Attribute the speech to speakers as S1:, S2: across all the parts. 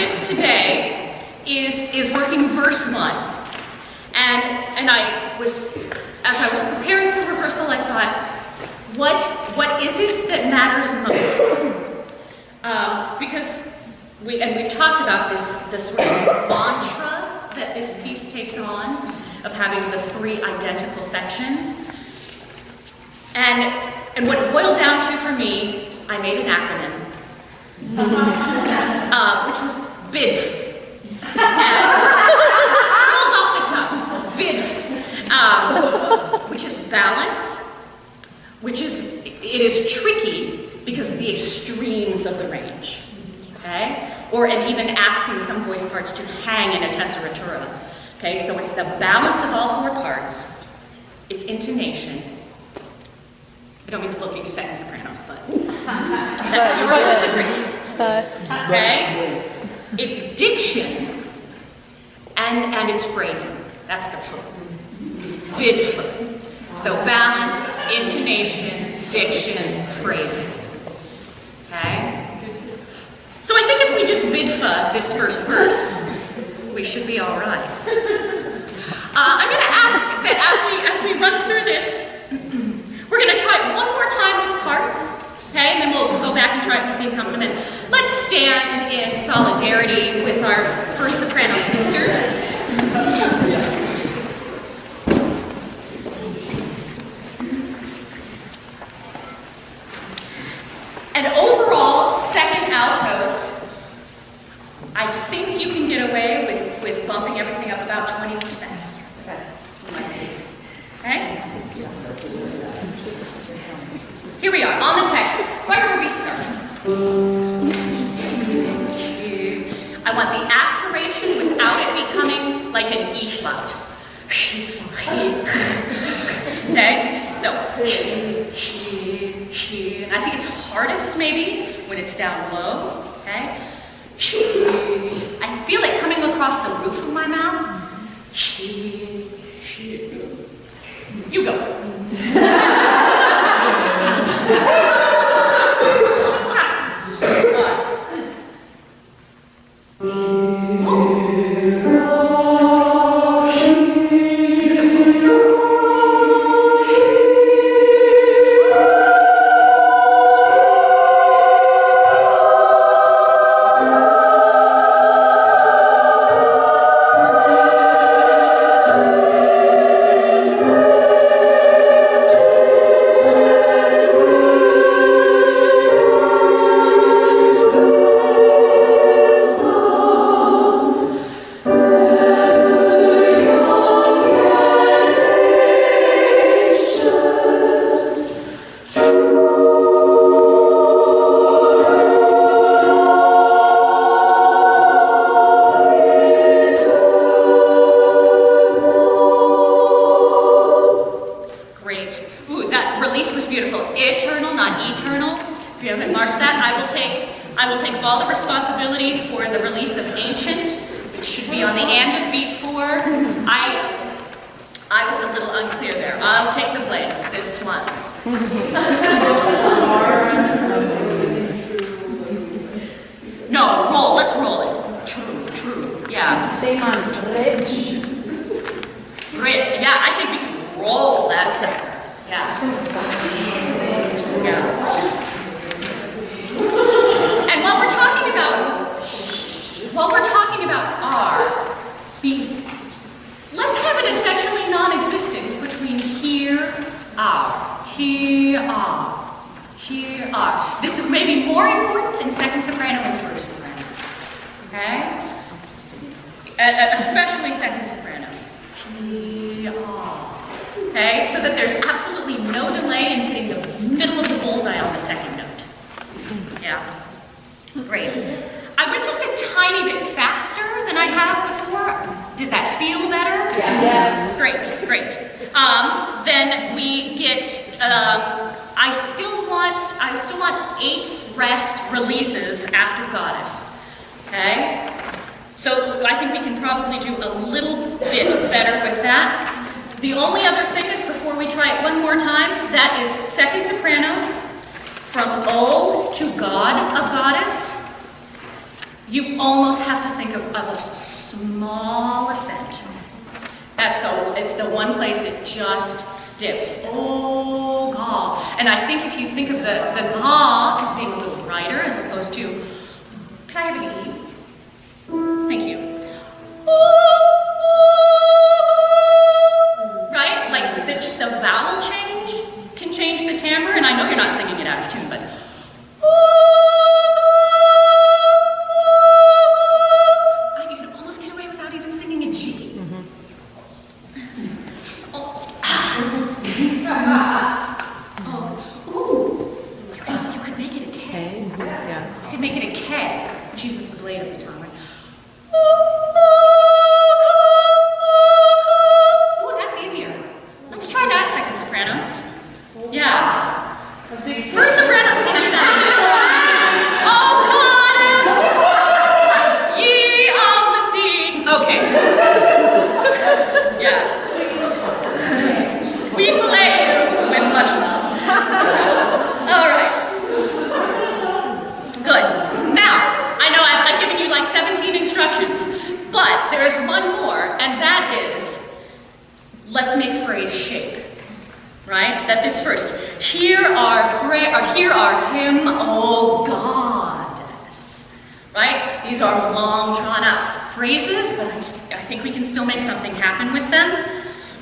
S1: this today is working verse 1. And as I was preparing for rehearsal, I thought, what is it that matters most? Because we've talked about this sort of mantra that this piece takes on of having the 3 identical sections. And what it boiled down to for me, I made an acronym, which was BIDF. Rolls off the tongue, BIDF, which is balance, it is tricky because of the extremes of the range, okay? And even asking some voice parts to hang in a tessitura, okay? So it's the balance of all 4 parts, it's intonation. I don't mean to look at you second sopranos, but yours is the trickiest, okay? It's diction and it's phrasing. That's the foot. Bidf. So balance, intonation, diction, phrasing. Okay? So I think if we just bidfa this first verse, we should be all right. I'm going to ask that as we run through this, we're going to try it one more time with parts, okay? And then we'll go back and try it with the accompaniment. Let's stand in solidarity with our first soprano sisters. And overall, second altos, I think you can get away with bumping everything up about 20%. Okay. Let's see. Okay? Here we are, on the text, right where we start. I want the aspiration without it becoming like an E-flat. Okay? So, and I think it's hardest maybe when it's down low. Okay? I feel it coming across the roof of my mouth. You go. This is maybe more important in second soprano and first soprano. Okay? Especially second soprano. Okay? So that there's absolutely no delay in hitting the middle of the bullseye on the second note. Yeah? Great. I went just a tiny bit faster than I have before. Did that feel better?
S2: Yes.
S1: Great. Then we get, I still want eighth rest releases after Goddess. Okay? So I think we can probably do a little bit better with that. The only other thing is, before we try it one more time, that is second sopranos from O to God of Goddess. You almost have to think of a small ascent. It's the one place it just dips. Oh, ga. And I think if you think of the ga as being a little brighter as opposed to, can I have an E? Thank you. Right? Like just the vowel change can change the timbre, and I know you're not singing it out of tune, but you can almost get away without even singing a G. You could make it a K.
S2: Yeah.
S1: You could make it a K, which uses the blade of the tongue, right? Oh, that's easier. Let's try that, second sopranos. Yeah. First sopranos can do that too. Oh, goddess, ye of the sea. Okay. Yeah. We fillet you with much love. All right. Good. Now, I know I've given you like 17 instructions, but there is one more, and that is, let's make phrase shape. Right? That this first. Hear our hymn, O goddess. Right? These are long, drawn-out phrases, but I think we can still make something happen with them.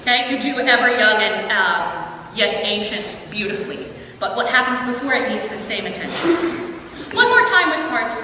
S1: Okay? You do ever young and yet ancient beautifully. But what happens before it needs the same attention. One more time with parts.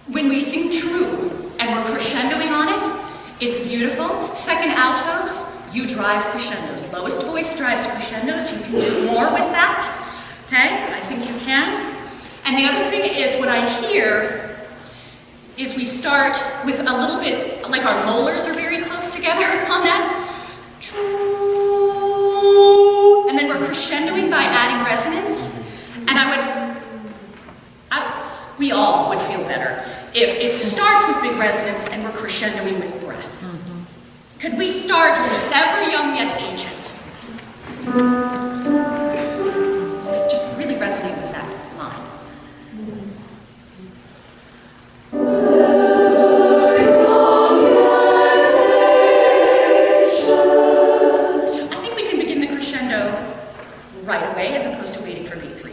S1: When we sing true and we're crescendoing on it, it's beautiful. Second altos, you drive crescendos. Lowest voice drives crescendos. You can do more with that. Okay, I think you can. And the other thing is, what I hear is we start with a little bit, like our molars are very close together on that. And then we're crescendoing by adding resonance. And we all would feel better if it starts with big resonance and we're crescendoing with breath. Could we start ever young yet ancient? Just really resonate with that line. I think we can begin the crescendo right away as opposed to waiting for beat 3.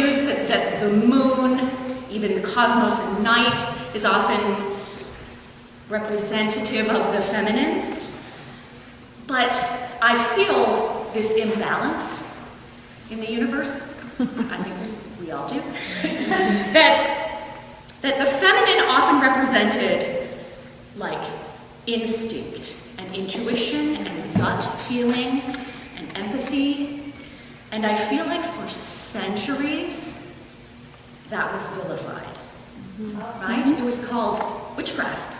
S1: argues that the moon, even the cosmos at night, is often representative of the feminine. But I feel this imbalance in the universe. I think we all do. that the feminine often represented like instinct and intuition and gut feeling and empathy. And I feel like for centuries that was vilified, right? It was called witchcraft.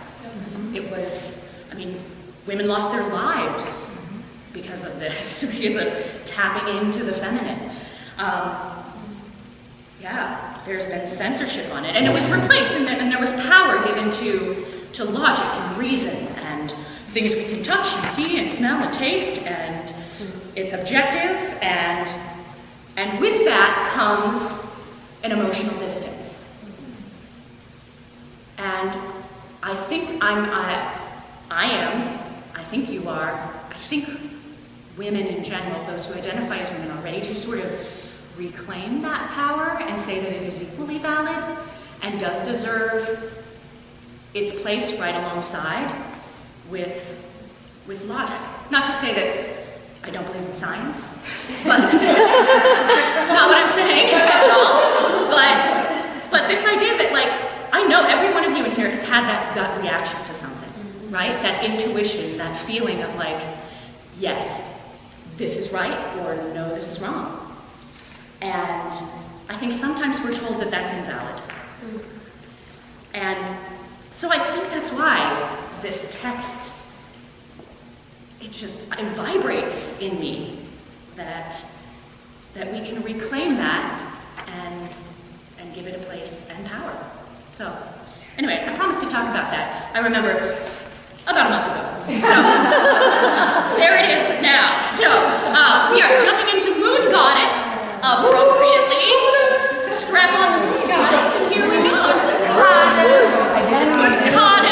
S1: It was, I mean, women lost their lives because of this, because of tapping into the feminine. Yeah, there's been censorship on it, and it was replaced, and there was power given to logic and reason and things we can touch and see and smell and taste, and it's objective, and with that comes an emotional distance. And I think I think you are, I think women in general, those who identify as women, are ready to sort of reclaim that power and say that it is equally valid and does deserve its place right alongside with logic. Not to say that I don't believe in science, but that's not what I'm saying at all. But this idea that, like, I know every one of you in here has had that gut reaction to something, right? That intuition, that feeling of like, yes, this is right, or no, this is wrong. And I think sometimes we're told that that's invalid. And so I think that's why this text, it vibrates in me that we can reclaim that and give it a place and power. So anyway, I promised to talk about that. I remember about a month ago. So there